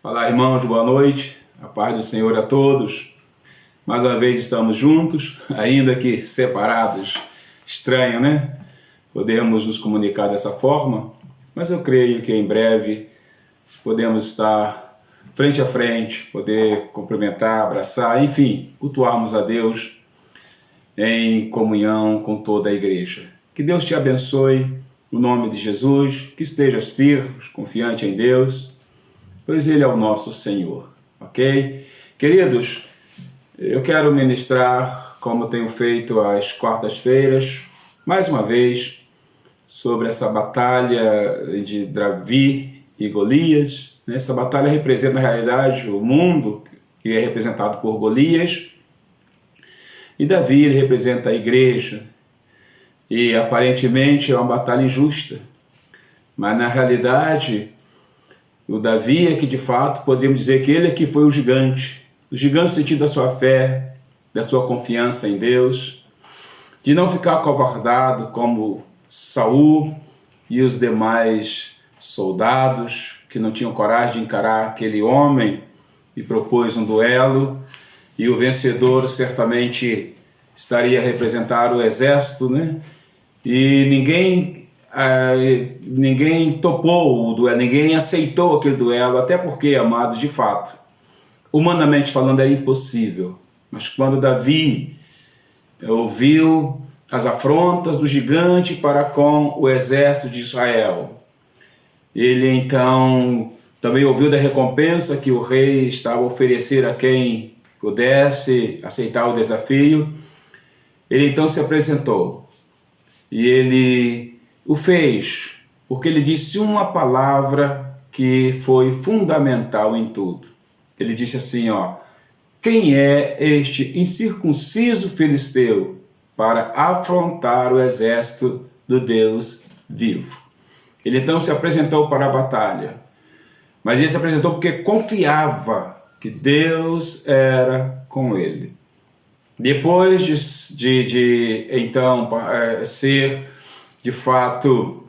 Olá, irmãos, boa noite. A paz do Senhor a todos. Mais uma vez estamos juntos, ainda que separados. Estranho, né? Podemos nos comunicar dessa forma, mas eu creio que em breve podemos estar frente a frente, poder cumprimentar, abraçar, enfim, cultuarmos a Deus em comunhão com toda a igreja. Que Deus te abençoe, no nome de Jesus, que estejas firme, confiante em Deus, pois Ele é o nosso Senhor, ok? Queridos, eu quero ministrar, como tenho feito às quartas-feiras, mais uma vez, sobre essa batalha de Davi e Golias. Essa batalha representa, na realidade, o mundo, que é representado por Golias, e Davi ele representa a igreja. E aparentemente é uma batalha injusta, mas na realidade o Davi é que de fato podemos dizer que ele é que foi o gigante no sentido da sua fé, da sua confiança em Deus, de não ficar acovardado como Saul e os demais soldados que não tinham coragem de encarar aquele homem e propôs um duelo, e o vencedor certamente estaria a representar o exército, né? E ninguém topou o duelo, ninguém aceitou aquele duelo, até porque, amados, de fato, humanamente falando, era impossível. Mas quando Davi ouviu as afrontas do gigante para com o exército de Israel, ele então também ouviu da recompensa que o rei estava a oferecer a quem pudesse aceitar o desafio. Ele então se apresentou. E ele o fez, porque ele disse uma palavra que foi fundamental em tudo. Ele disse assim, quem é este incircunciso filisteu para afrontar o exército do Deus vivo? Ele então se apresentou para a batalha, mas ele se apresentou porque confiava que Deus era com ele. Depois de então ser de fato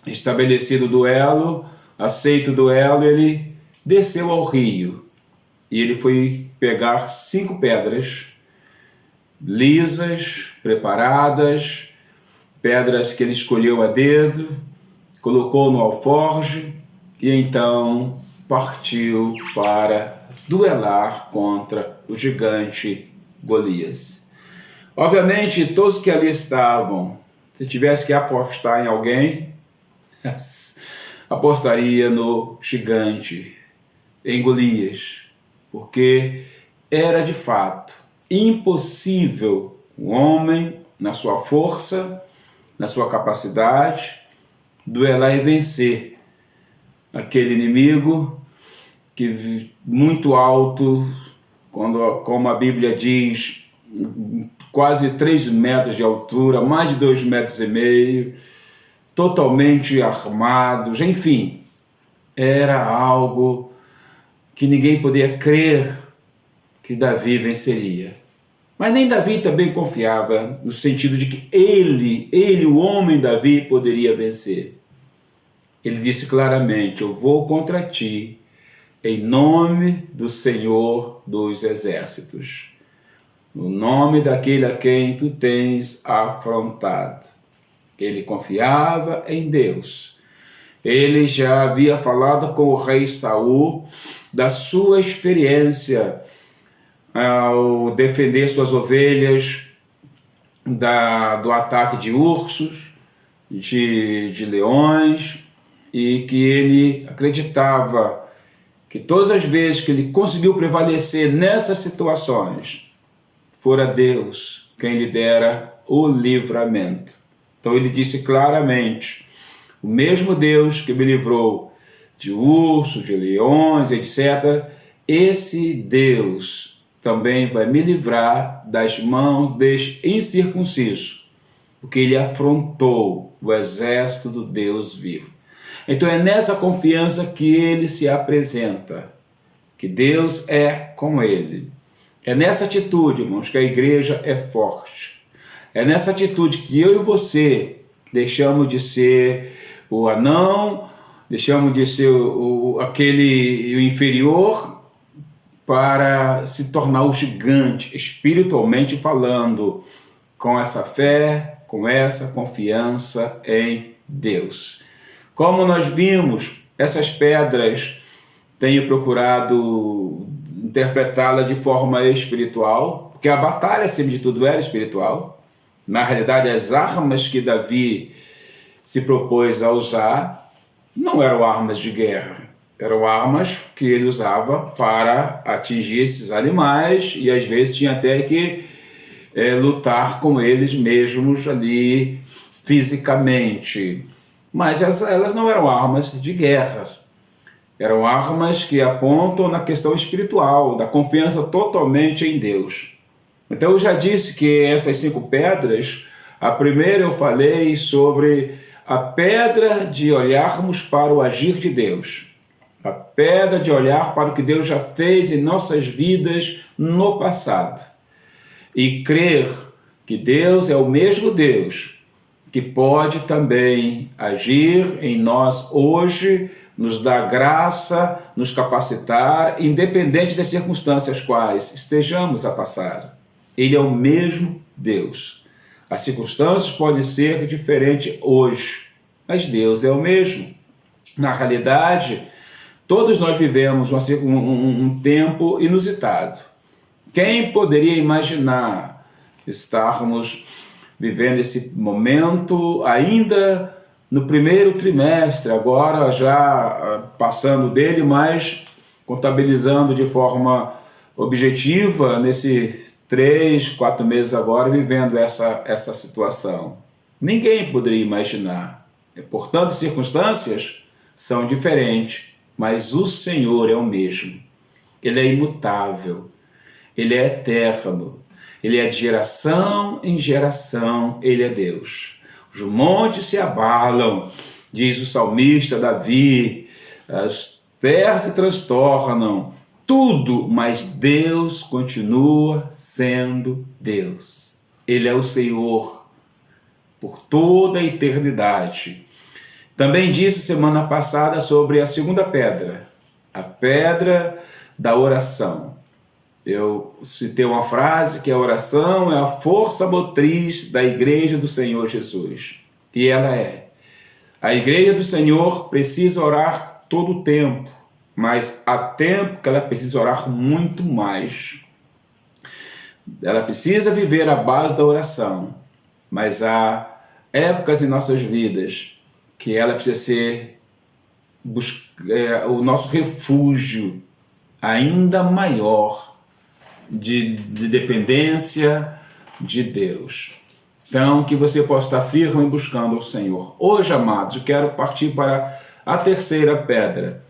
estabelecido o duelo, aceito o duelo, ele desceu ao rio e ele foi pegar 5 pedras lisas, preparadas, pedras que ele escolheu a dedo, colocou no alforje e então partiu para duelar contra o gigante Golias. Obviamente, todos que ali estavam, se tivesse que apostar em alguém, apostaria no gigante, em Golias, porque era de fato impossível um homem, na sua força, na sua capacidade, duelar e vencer aquele inimigo que muito alto, como a Bíblia diz, quase 3 metros de altura, mais de 2,5 metros, totalmente armados, enfim, era algo que ninguém podia crer que Davi venceria. Mas nem Davi também confiava, no sentido de que ele, o homem Davi, poderia vencer. Ele disse claramente, eu vou contra ti, em nome do Senhor dos Exércitos, no nome daquele a quem tu tens afrontado. Ele confiava em Deus. Ele já havia falado com o rei Saul da sua experiência ao defender suas ovelhas do ataque de ursos, de leões, e que ele acreditava que todas as vezes que ele conseguiu prevalecer nessas situações, fora Deus quem lhe dera o livramento. Então ele disse claramente, o mesmo Deus que me livrou de urso, de leões, etc., esse Deus também vai me livrar das mãos deste incircunciso, porque ele afrontou o exército do Deus vivo. Então é nessa confiança que ele se apresenta, que Deus é com ele. É nessa atitude, irmãos, que a igreja é forte. É nessa atitude que eu e você deixamos de ser o anão deixamos de ser aquele inferior para se tornar o gigante, espiritualmente falando, com essa fé, com essa confiança em Deus. Como nós vimos, essas pedras, tenho procurado interpretá-la de forma espiritual, porque a batalha, acima de tudo, era espiritual. Na realidade, as armas que Davi se propôs a usar não eram armas de guerra, eram armas que ele usava para atingir esses animais e às vezes tinha até que lutar com eles mesmos ali fisicamente. Mas elas não eram armas de guerra, eram armas que apontam na questão espiritual, da confiança totalmente em Deus. Então eu já disse que essas 5 pedras, a primeira eu falei sobre a pedra de olharmos para o agir de Deus, a pedra de olhar para o que Deus já fez em nossas vidas no passado e crer que Deus é o mesmo Deus que pode também agir em nós hoje, nos dar graça, nos capacitar, independente das circunstâncias quais estejamos a passar. Ele é o mesmo Deus. As circunstâncias podem ser diferentes hoje, mas Deus é o mesmo. Na realidade, todos nós vivemos um tempo inusitado. Quem poderia imaginar estarmos vivendo esse momento ainda no primeiro trimestre, agora já passando dele, mas contabilizando de forma objetiva nesse 3, 4 meses agora, vivendo essa situação. Ninguém poderia imaginar. Portanto, as circunstâncias são diferentes, mas o Senhor é o mesmo. Ele é imutável, Ele é eterno, Ele é de geração em geração, Ele é Deus. Os montes se abalam, diz o salmista Davi, as terras se transtornam, tudo, mas Deus continua sendo Deus. Ele é o Senhor por toda a eternidade. Também disse semana passada sobre a segunda pedra, a pedra da oração. Eu citei uma frase que a oração é a força motriz da Igreja do Senhor Jesus. E ela é. A Igreja do Senhor precisa orar todo o tempo, mas há tempo que ela precisa orar muito mais. Ela precisa viver à base da oração, mas há épocas em nossas vidas que ela precisa ser o nosso refúgio ainda maior de dependência de Deus. Então, que você possa estar firme buscando ao Senhor. Hoje, amados, eu quero partir para a terceira pedra,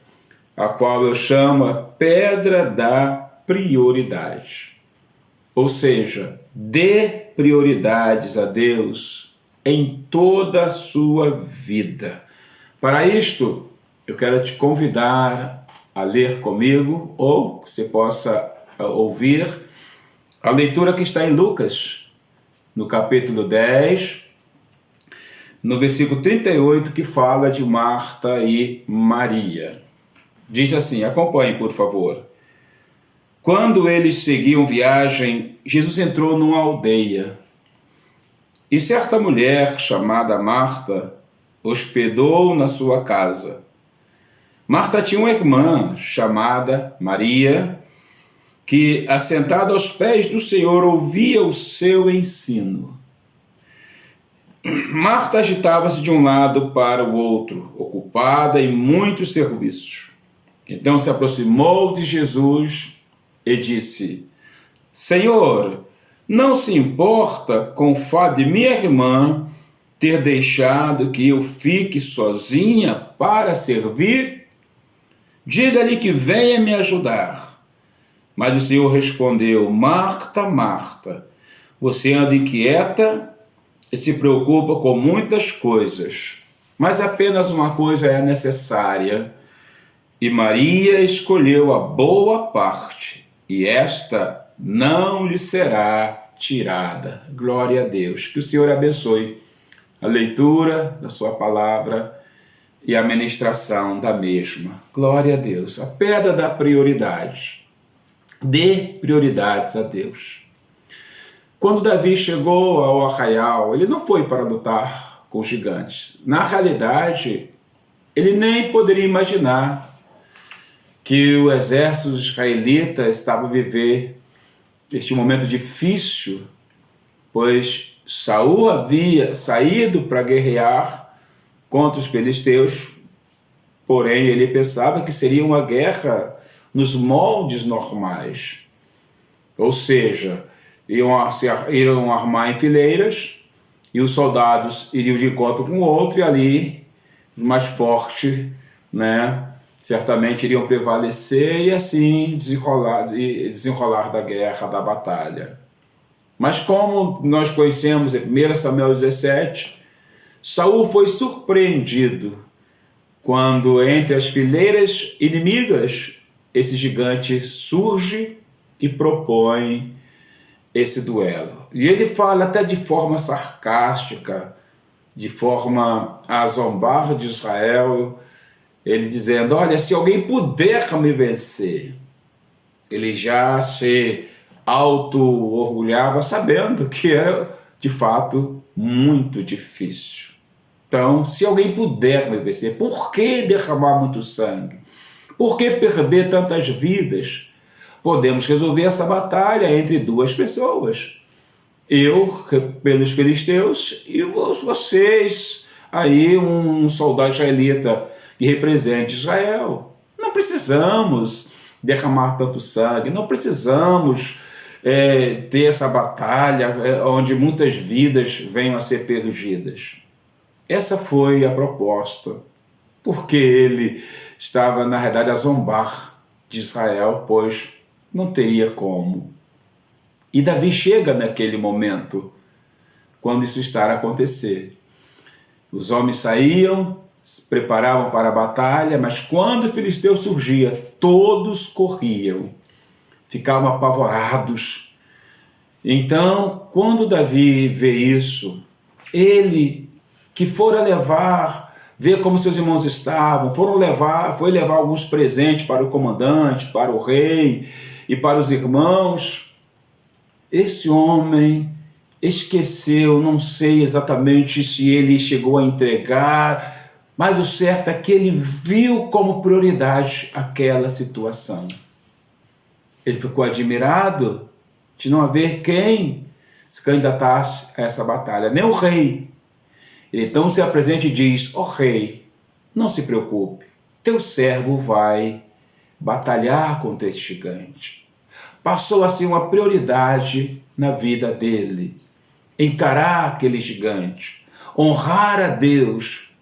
a qual eu chamo a pedra da prioridade. Ou seja, dê prioridades a Deus em toda a sua vida. Para isto, eu quero te convidar a ler comigo, ou que você possa ouvir a leitura que está em Lucas, no capítulo 10, no versículo 38, que fala de Marta e Maria. Diz assim, acompanhe por favor. Quando eles seguiam viagem, Jesus entrou numa aldeia, e certa mulher chamada Marta hospedou na sua casa. Marta tinha uma irmã chamada Maria, que, assentada aos pés do Senhor, ouvia o seu ensino. Marta agitava-se de um lado para o outro, ocupada em muitos serviços. Então se aproximou de Jesus e disse, Senhor, não se importa com o fato de minha irmã ter deixado que eu fique sozinha para servir? Diga-lhe que venha me ajudar. Mas o Senhor respondeu, Marta, Marta, você anda inquieta e se preocupa com muitas coisas, mas apenas uma coisa é necessária. E Maria escolheu a boa parte, e esta não lhe será tirada. Glória a Deus. Que o Senhor abençoe a leitura da sua palavra e a ministração da mesma. Glória a Deus. A pedra da prioridade. Dê prioridades a Deus. Quando Davi chegou ao arraial, ele não foi para lutar com os gigantes. Na realidade, ele nem poderia imaginar que o exército israelita estava a viver este momento difícil, pois Saul havia saído para guerrear contra os filisteus, porém ele pensava que seria uma guerra nos moldes normais, ou seja, iriam armar em fileiras e os soldados iriam de encontro com o outro e ali, mais forte, certamente iriam prevalecer e assim desenrolar da guerra, da batalha. Mas como nós conhecemos em 1 Samuel 17, Saul foi surpreendido quando entre as fileiras inimigas esse gigante surge e propõe esse duelo. E ele fala até de forma sarcástica, de forma a zombar de Israel, ele dizendo, olha, se alguém puder me vencer. Ele já se auto-orgulhava sabendo que era, de fato, muito difícil. Então, se alguém puder me vencer, por que derramar muito sangue? Por que perder tantas vidas? Podemos resolver essa batalha entre duas pessoas. Eu, pelos filisteus, e vocês, aí um soldado israelita que represente Israel. Não precisamos derramar tanto sangue, não precisamos ter essa batalha onde muitas vidas venham a ser perdidas. Essa foi a proposta, porque ele estava, na realidade, a zombar de Israel, pois não teria como. E Davi chega naquele momento, quando isso está a acontecer. Os homens saíam, se preparavam para a batalha, mas quando o filisteu surgia, todos corriam, ficavam apavorados. Então, quando Davi vê isso, ele que fora ver como seus irmãos estavam, foi levar alguns presentes para o comandante, para o rei e para os irmãos. Esse homem esqueceu, não sei exatamente se ele chegou a entregar, mas o certo é que ele viu como prioridade aquela situação. Ele ficou admirado de não haver quem se candidatasse a essa batalha, nem o rei. Ele então se apresenta e diz, ó rei, não se preocupe, teu servo vai batalhar contra esse gigante. Passou a ser uma prioridade na vida dele, encarar aquele gigante, honrar a Deus,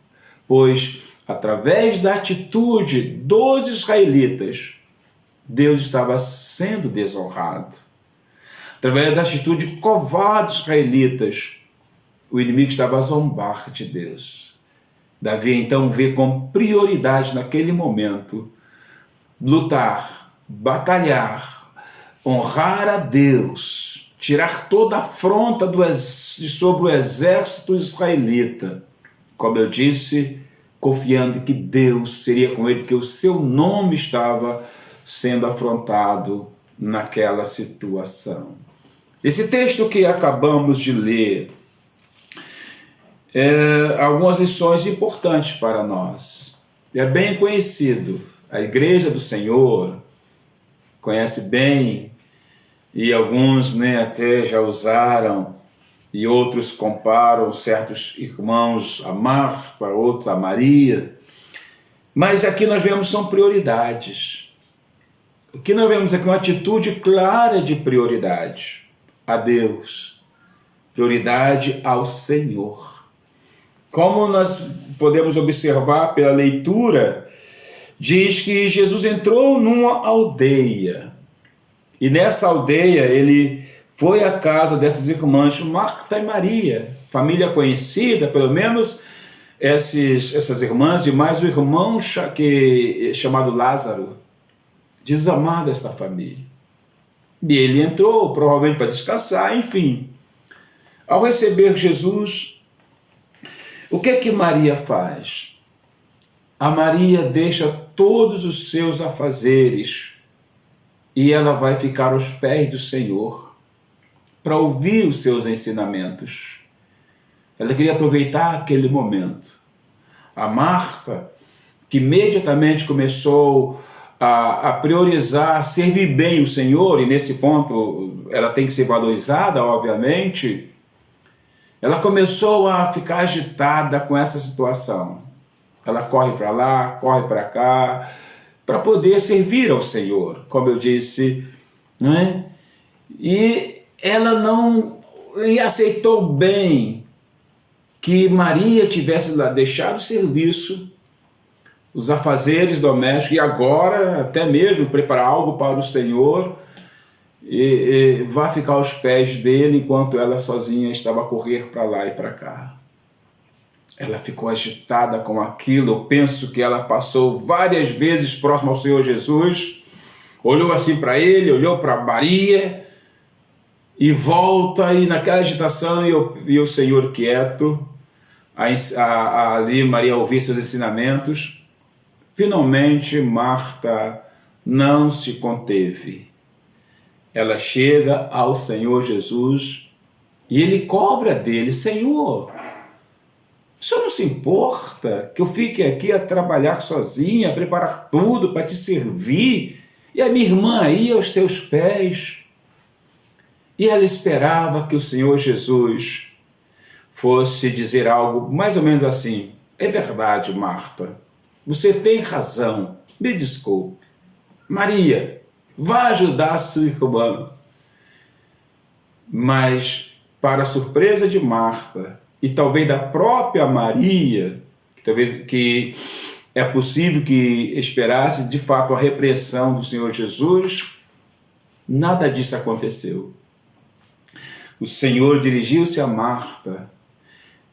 pois através da atitude dos israelitas, Deus estava sendo desonrado. Através da atitude covarde dos israelitas, o inimigo estava a zombar de Deus. Davi então vê como prioridade naquele momento lutar, batalhar, honrar a Deus, tirar toda a afronta sobre o exército israelita. Como eu disse, confiando que Deus seria com ele, porque o seu nome estava sendo afrontado naquela situação. Esse texto que acabamos de ler, algumas lições importantes para nós. É bem conhecido, a Igreja do Senhor conhece bem, e alguns até já usaram, e outros comparam certos irmãos a Marta, outros a Maria, mas aqui nós vemos são prioridades. O que nós vemos aqui é uma atitude clara de prioridade a Deus, prioridade ao Senhor. Como nós podemos observar pela leitura, diz que Jesus entrou numa aldeia. E nessa aldeia ele foi à casa dessas irmãs, Marta e Maria, família conhecida, pelo menos essas irmãs, e mais o irmão chamado Lázaro, desamado esta família. E ele entrou, provavelmente para descansar, enfim. Ao receber Jesus, o que é que Maria faz? A Maria deixa todos os seus afazeres e ela vai ficar aos pés do Senhor para ouvir os seus ensinamentos. Ela queria aproveitar aquele momento. A Marta, que imediatamente começou a priorizar servir bem o Senhor, e nesse ponto ela tem que ser valorizada, obviamente, ela começou a ficar agitada com essa situação. Ela corre para lá, corre para cá, para poder servir ao Senhor, como eu disse, não é? E ela não aceitou bem que Maria tivesse deixado o serviço, os afazeres domésticos, e agora até mesmo preparar algo para o Senhor, e vai ficar aos pés dele enquanto ela sozinha estava a correr para lá e para cá. Ela ficou agitada com aquilo. Eu penso que ela passou várias vezes próximo ao Senhor Jesus, olhou assim para ele, olhou para Maria, e volta, e naquela agitação, e o Senhor quieto, ali Maria ouvir seus ensinamentos. Finalmente, Marta não se conteve. Ela chega ao Senhor Jesus e ele cobra dele: Senhor, o Senhor não se importa que eu fique aqui a trabalhar sozinha, a preparar tudo para te servir, e a minha irmã aí aos teus pés? E ela esperava que o Senhor Jesus fosse dizer algo mais ou menos assim: é verdade, Marta, você tem razão, me desculpe. Maria, vá ajudar a sua irmã. Mas, para a surpresa de Marta, e talvez da própria Maria, que é possível que esperasse de fato a repreensão do Senhor Jesus, nada disso aconteceu. O Senhor dirigiu-se a Marta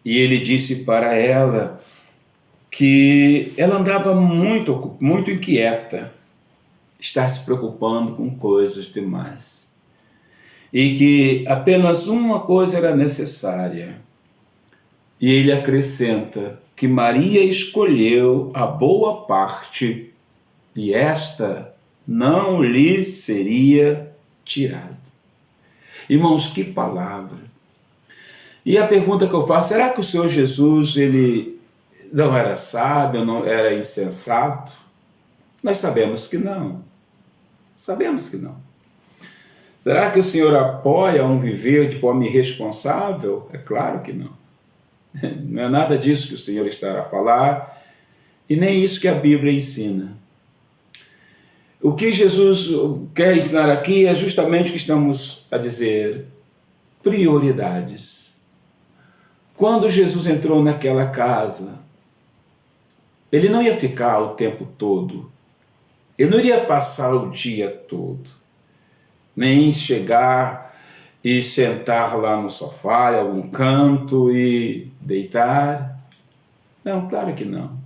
e ele disse para ela que ela andava muito inquieta, está se preocupando com coisas demais, e que apenas uma coisa era necessária. E ele acrescenta que Maria escolheu a boa parte e esta não lhe seria tirada. Irmãos, que palavras! E a pergunta que eu faço: será que o Senhor Jesus ele não era sábio, não era insensato? Nós sabemos que não. Sabemos que não. Será que o Senhor apoia um viver de forma irresponsável? É claro que não. Não é nada disso que o Senhor está a falar, e nem isso que a Bíblia ensina. O que Jesus quer ensinar aqui é justamente o que estamos a dizer: prioridades. Quando Jesus entrou naquela casa, ele não ia ficar o tempo todo, ele não iria passar o dia todo, nem chegar e sentar lá no sofá, em algum canto e deitar. Não, claro que não.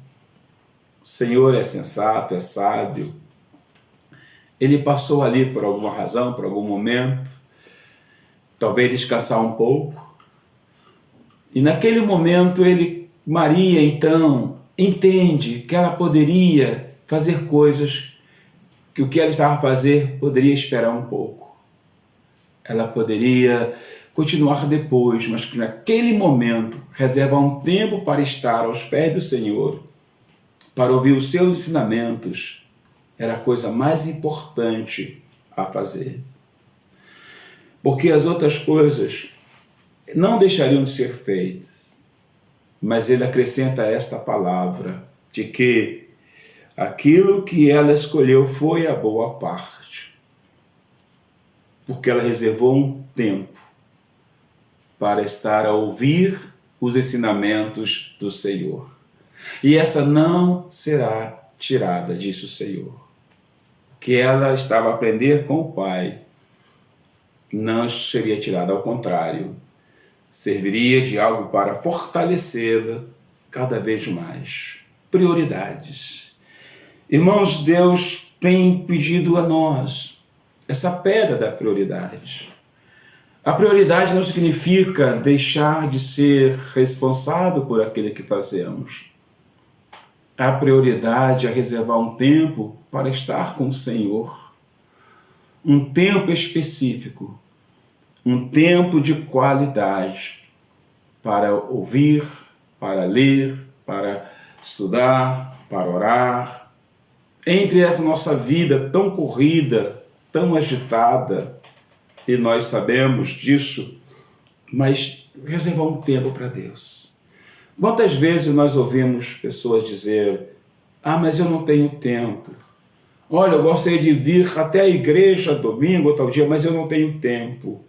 O Senhor é sensato, é sábio. Ele passou ali por alguma razão, por algum momento, talvez descansar um pouco. E naquele momento Maria então entende que ela poderia fazer coisas que o que ela estava a fazer poderia esperar um pouco. Ela poderia continuar depois, mas que naquele momento reserva um tempo para estar aos pés do Senhor, para ouvir os seus ensinamentos, era a coisa mais importante a fazer. Porque as outras coisas não deixariam de ser feitas, mas ele acrescenta esta palavra, de que aquilo que ela escolheu foi a boa parte, porque ela reservou um tempo para estar a ouvir os ensinamentos do Senhor. E essa não será tirada, disse o Senhor. O que ela estava a aprender com o Pai não seria tirada, ao contrário, serviria de algo para fortalecê-la cada vez mais. Prioridades. Irmãos, Deus tem pedido a nós essa pedra da prioridade. A prioridade não significa deixar de ser responsável por aquilo que fazemos. a prioridade é reservar um tempo para estar com o Senhor. Um tempo específico, um tempo de qualidade para ouvir, para ler, para estudar, para orar. Entre essa nossa vida tão corrida, tão agitada, e nós sabemos disso, mas reservar um tempo para Deus. Quantas vezes nós ouvimos pessoas dizer: ah, mas eu não tenho tempo. Olha, eu gostaria de vir até a igreja domingo ou tal dia, mas eu não tenho tempo.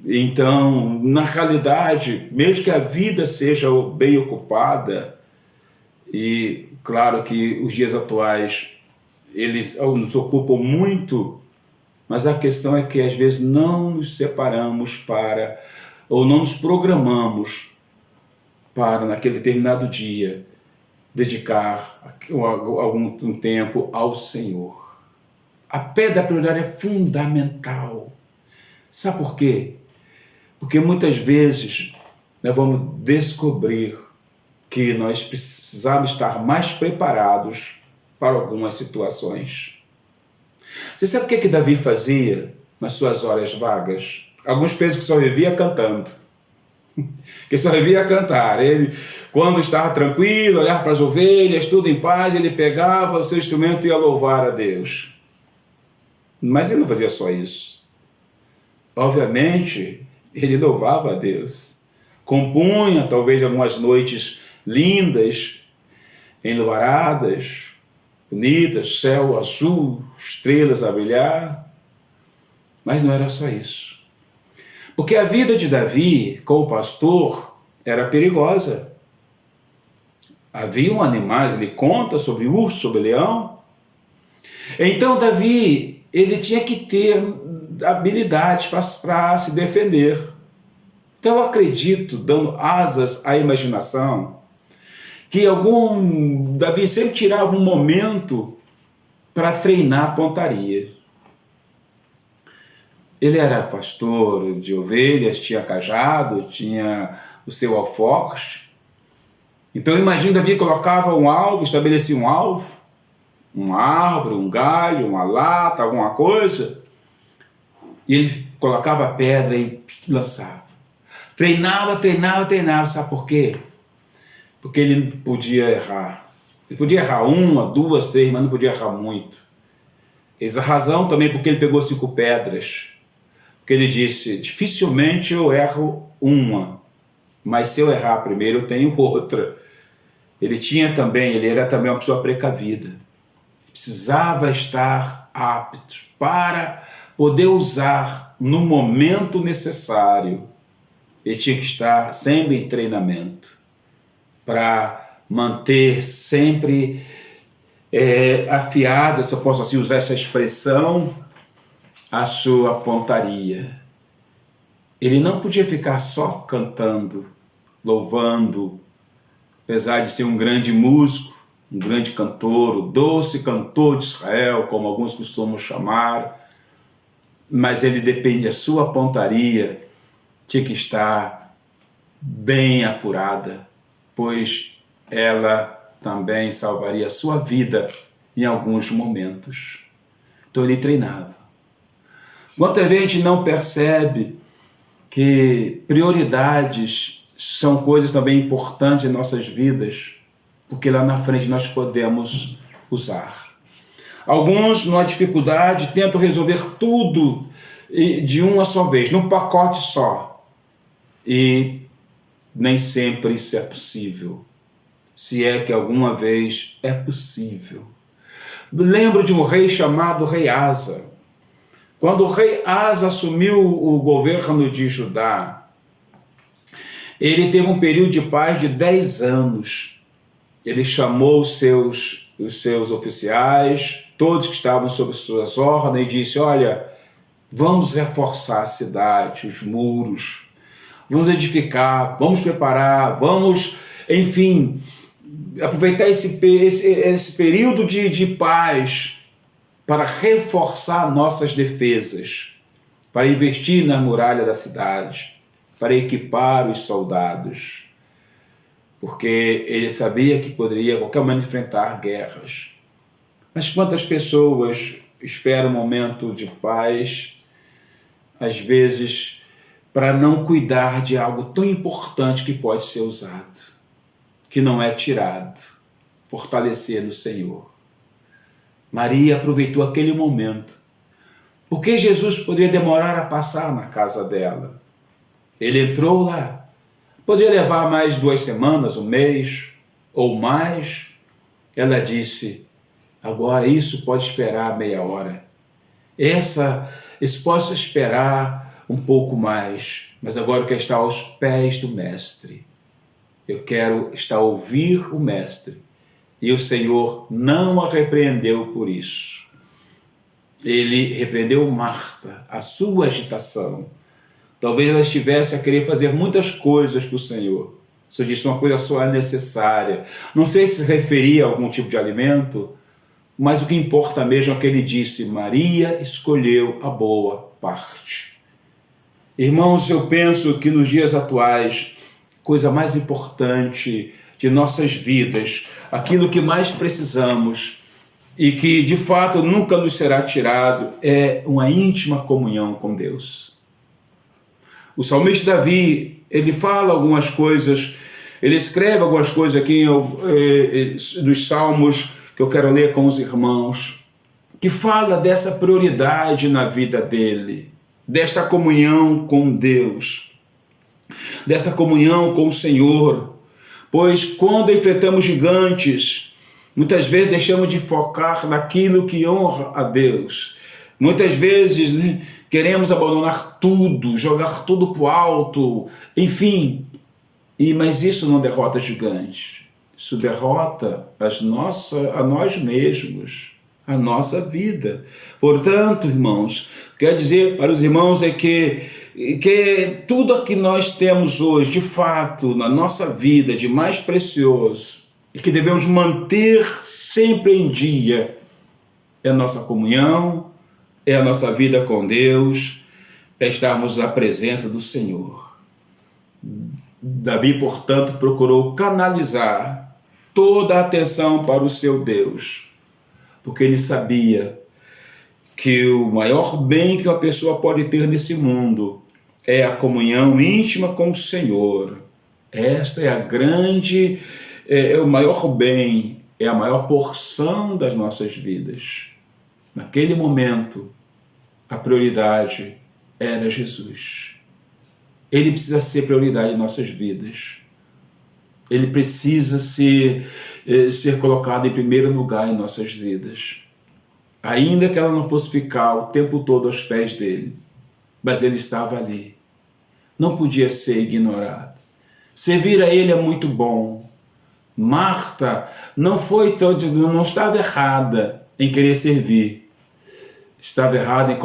Então, na realidade, mesmo que a vida seja bem ocupada, e claro que os dias atuais, eles nos ocupam muito, mas a questão é que às vezes não nos separamos para, ou não nos programamos para, naquele determinado dia, dedicar algum tempo ao Senhor. A pedra prioridade é fundamental. Sabe por quê? Porque muitas vezes nós vamos descobrir que nós precisamos estar mais preparados para algumas situações. Você sabe o que Davi fazia nas suas horas vagas? Alguns pensam que só vivia cantando. Que só vivia cantar. Ele, quando estava tranquilo, olhava para as ovelhas, tudo em paz, ele pegava o seu instrumento e ia louvar a Deus. Mas ele não fazia só isso. Obviamente, ele louvava a Deus. Compunha, talvez, algumas noites lindas, enluaradas, bonitas, céu azul, estrelas a brilhar. Mas não era só isso. Porque a vida de Davi, como pastor, era perigosa. Haviam animais, ele conta sobre urso, sobre leão. Então Davi, ele tinha que ter habilidade para se defender. Então eu acredito, dando asas à imaginação, que Davi sempre tirava um momento para treinar pontaria. Ele era pastor de ovelhas, tinha cajado, tinha o seu alforje. Então imagina, Davi colocava um alvo, estabelecia um alvo, uma árvore, um galho, uma lata, alguma coisa, e ele colocava a pedra e lançava. Treinava, sabe por quê? Porque ele podia errar. Ele podia errar uma, duas, três, mas não podia errar muito. Essa razão também porque ele pegou 5 pedras. Porque ele disse: dificilmente eu erro uma, mas se eu errar primeiro eu tenho outra. Ele era também uma pessoa precavida. Precisava estar apto para poder usar no momento necessário. Ele tinha que estar sempre em treinamento para manter sempre afiada, se eu posso assim usar essa expressão, a sua pontaria. Ele não podia ficar só cantando, louvando, apesar de ser um grande músico, um grande cantor, o doce cantor de Israel, como alguns costumam chamar, mas ele depende, a sua pontaria tinha que estar bem apurada, pois ela também salvaria a sua vida em alguns momentos. Então ele treinava. Quantas vezes a gente não percebe que prioridades são coisas também importantes em nossas vidas, porque lá na frente nós podemos usar. Alguns, numa dificuldade, tentam resolver tudo de uma só vez, num pacote só. E nem sempre isso é possível, se é que alguma vez é possível. Lembro de um rei chamado Rei Asa. Quando o rei Asa assumiu o governo de Judá, ele teve um período de paz de 10 anos. Ele chamou os seus oficiais, todos que estavam sob suas ordens, e disse: olha, vamos reforçar a cidade, os muros, vamos edificar, vamos preparar, vamos, enfim, aproveitar esse período de paz para reforçar nossas defesas, para investir na muralha da cidade, para equipar os soldados. porque ele sabia que poderia a qualquer momento enfrentar guerras. Mas quantas pessoas esperam um momento de paz, às vezes, para não cuidar de algo tão importante que pode ser usado, que não é tirado, fortalecer no Senhor. Maria aproveitou aquele momento, porque Jesus poderia demorar a passar na casa dela. Ele entrou lá, poderia levar mais 2 semanas, 1 mês ou mais. Ela disse: agora isso pode esperar meia hora. Isso posso esperar um pouco mais, mas agora eu quero estar aos pés do Mestre. Eu quero estar a ouvir o Mestre. E o Senhor não a repreendeu por isso. Ele repreendeu Marta, a sua agitação. Talvez ela estivesse a querer fazer muitas coisas para o Senhor. O Senhor disse: uma coisa só é necessária. Não sei se referia a algum tipo de alimento, mas o que importa mesmo é que ele disse: Maria escolheu a boa parte. Irmãos, eu penso que nos dias atuais, coisa mais importante de nossas vidas, aquilo que mais precisamos e que de fato nunca nos será tirado, é uma íntima comunhão com Deus. O salmista Davi, ele fala algumas coisas, ele escreve algumas coisas aqui dos salmos que eu quero ler com os irmãos, que fala dessa prioridade na vida dele, desta comunhão com Deus, desta comunhão com o Senhor. Pois quando enfrentamos gigantes, muitas vezes deixamos de focar naquilo que honra a Deus. Muitas vezes queremos abandonar tudo, jogar tudo para o alto, enfim. Mas isso não derrota gigantes. Isso derrota a nós mesmos, a nossa vida. Portanto, irmãos, quer dizer para os irmãos é que tudo que nós temos hoje, de fato, na nossa vida, de mais precioso, e que devemos manter sempre em dia, é a nossa comunhão, é a nossa vida com Deus, é estarmos na presença do Senhor. Davi, portanto, procurou canalizar toda a atenção para o seu Deus, porque ele sabia que o maior bem que uma pessoa pode ter nesse mundo é a comunhão íntima com o Senhor. Esta é o maior bem, é a maior porção das nossas vidas. Naquele momento, a prioridade era Jesus. Ele precisa ser prioridade em nossas vidas. Ele precisa ser colocado em primeiro lugar em nossas vidas. Ainda que ela não fosse ficar o tempo todo aos pés dele, mas ele estava ali. Não podia ser ignorado. Servir a ele é muito bom. Marta não estava errada em querer servir. Estava errada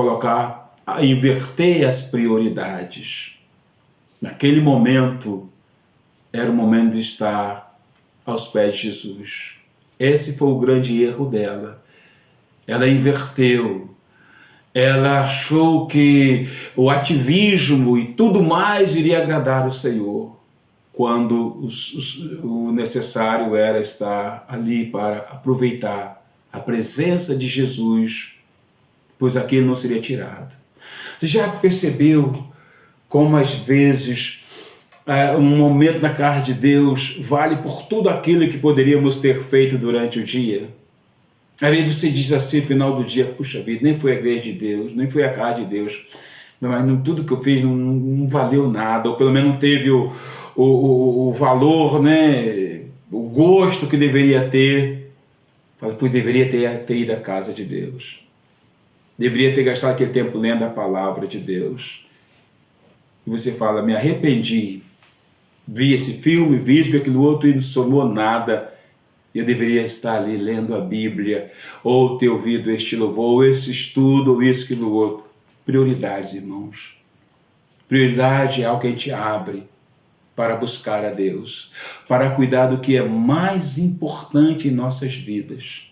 em inverter as prioridades. Naquele momento, era o momento de estar aos pés de Jesus. Esse foi o grande erro dela. Ela inverteu. Ela achou que o ativismo e tudo mais iria agradar o Senhor, quando o necessário era estar ali para aproveitar a presença de Jesus, pois aquilo não seria tirado. Você já percebeu como às vezes um momento na casa de Deus vale por tudo aquilo que poderíamos ter feito durante o dia? Aí você diz assim no final do dia: puxa vida, nem foi a igreja de Deus, nem foi a casa de Deus, mas tudo que eu fiz não valeu nada, ou pelo menos não teve o valor, né, o gosto que deveria ter. Pois deveria ter ido à casa de Deus, deveria ter gastado aquele tempo lendo a palavra de Deus. E você fala: me arrependi, vi esse filme, vi isso, vi aquilo outro e não somou nada. Eu deveria estar ali lendo a Bíblia, ou ter ouvido este louvor, ou esse estudo, ou isso, aquilo outro. Prioridades, irmãos. Prioridade é algo que a gente abre para buscar a Deus, para cuidar do que é mais importante em nossas vidas,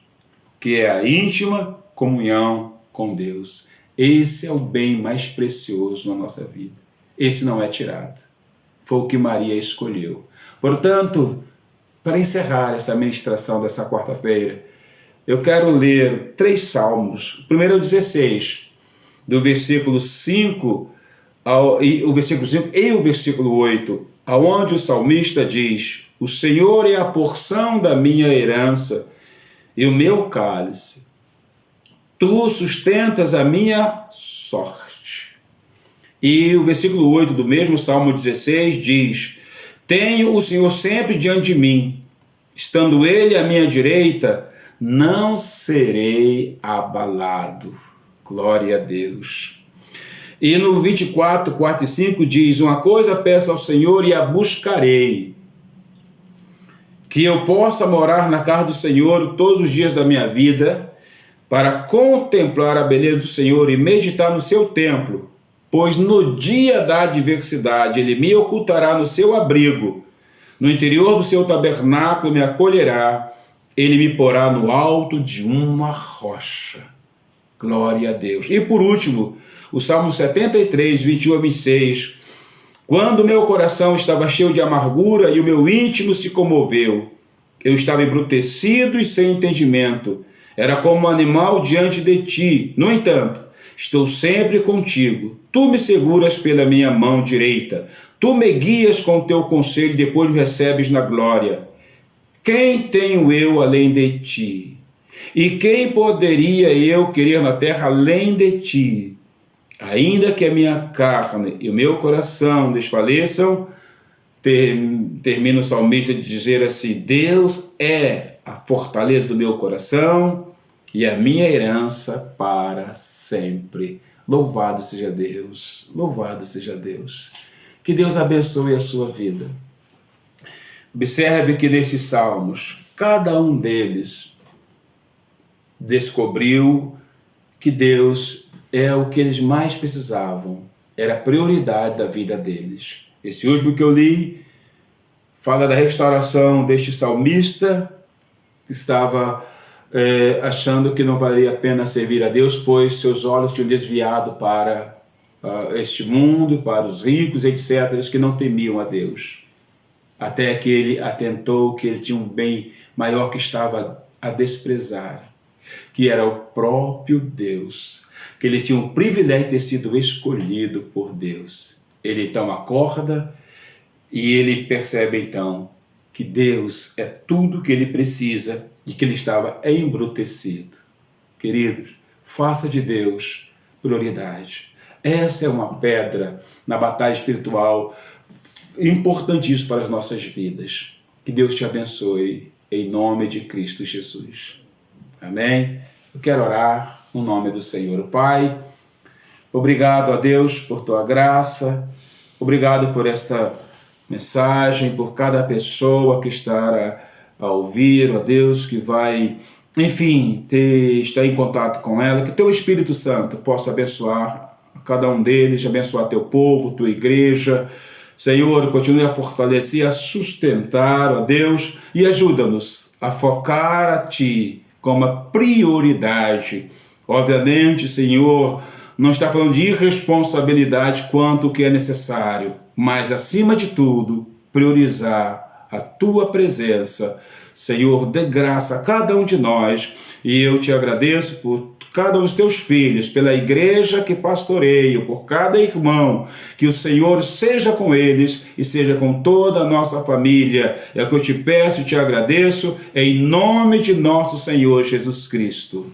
que é a íntima comunhão com Deus. Esse é o bem mais precioso na nossa vida. Esse não é tirado. Foi o que Maria escolheu. Portanto, para encerrar essa ministração dessa quarta-feira, eu quero ler 3 salmos. O primeiro é o 16, do versículo 5 o versículo 5 e o versículo 8, aonde o salmista diz: o Senhor é a porção da minha herança e o meu cálice. Tu sustentas a minha sorte. E o versículo 8 do mesmo Salmo 16 diz: tenho o Senhor sempre diante de mim, estando Ele à minha direita, não serei abalado. Glória a Deus. E no 24, 4 e 5 diz: uma coisa peço ao Senhor e a buscarei, que eu possa morar na casa do Senhor todos os dias da minha vida, para contemplar a beleza do Senhor e meditar no seu templo, pois no dia da adversidade Ele me ocultará no seu abrigo, no interior do seu tabernáculo me acolherá, Ele me porá no alto de uma rocha. Glória a Deus. E por último, o Salmo 73, 21 a 26. Quando meu coração estava cheio de amargura e o meu íntimo se comoveu, eu estava embrutecido e sem entendimento. Era como um animal diante de ti. No entanto, estou sempre contigo. Tu me seguras pela minha mão direita. Tu me guias com teu conselho e depois me recebes na glória. Quem tenho eu além de ti? E quem poderia eu querer na terra além de ti? Ainda que a minha carne e o meu coração desfaleçam, termina o salmista de dizer assim: Deus é a fortaleza do meu coração e a minha herança para sempre. Louvado seja Deus, louvado seja Deus. Que Deus abençoe a sua vida. Observe que nesses salmos, cada um deles descobriu que Deus é o que eles mais precisavam, era a prioridade da vida deles. Esse último que eu li fala da restauração deste salmista que estava achando que não valia a pena servir a Deus, pois seus olhos tinham desviado para este mundo, para os ricos, etc., que não temiam a Deus. Até que ele atentou que ele tinha um bem maior que estava a desprezar, que era o próprio Deus, que ele tinha um privilégio de ter sido escolhido por Deus. Ele então acorda e ele percebe então que Deus é tudo que ele precisa e que ele estava embrutecido. Queridos, faça de Deus prioridade. Essa é uma pedra na batalha espiritual importantíssima para as nossas vidas. Que Deus te abençoe em nome de Cristo Jesus. Amém? Eu quero orar no nome do Senhor. Pai, obrigado a Deus por tua graça, obrigado por esta mensagem, por cada pessoa que está a ouvir, ó Deus, que vai, enfim, estar em contato com ela, que teu Espírito Santo possa abençoar a cada um deles, abençoar teu povo, tua igreja. Senhor, continue a fortalecer, a sustentar, ó Deus, e ajuda-nos a focar a Ti como a prioridade. Obviamente, Senhor, não está falando de irresponsabilidade quanto o que é necessário, mas, acima de tudo, priorizar a Tua presença. Senhor, dê graça a cada um de nós, e eu te agradeço por cada um dos teus filhos, pela igreja que pastoreio, por cada irmão, que o Senhor seja com eles e seja com toda a nossa família. É o que eu te peço e te agradeço, em nome de nosso Senhor Jesus Cristo.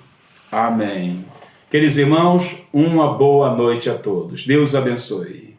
Amém. Queridos irmãos, uma boa noite a todos. Deus abençoe.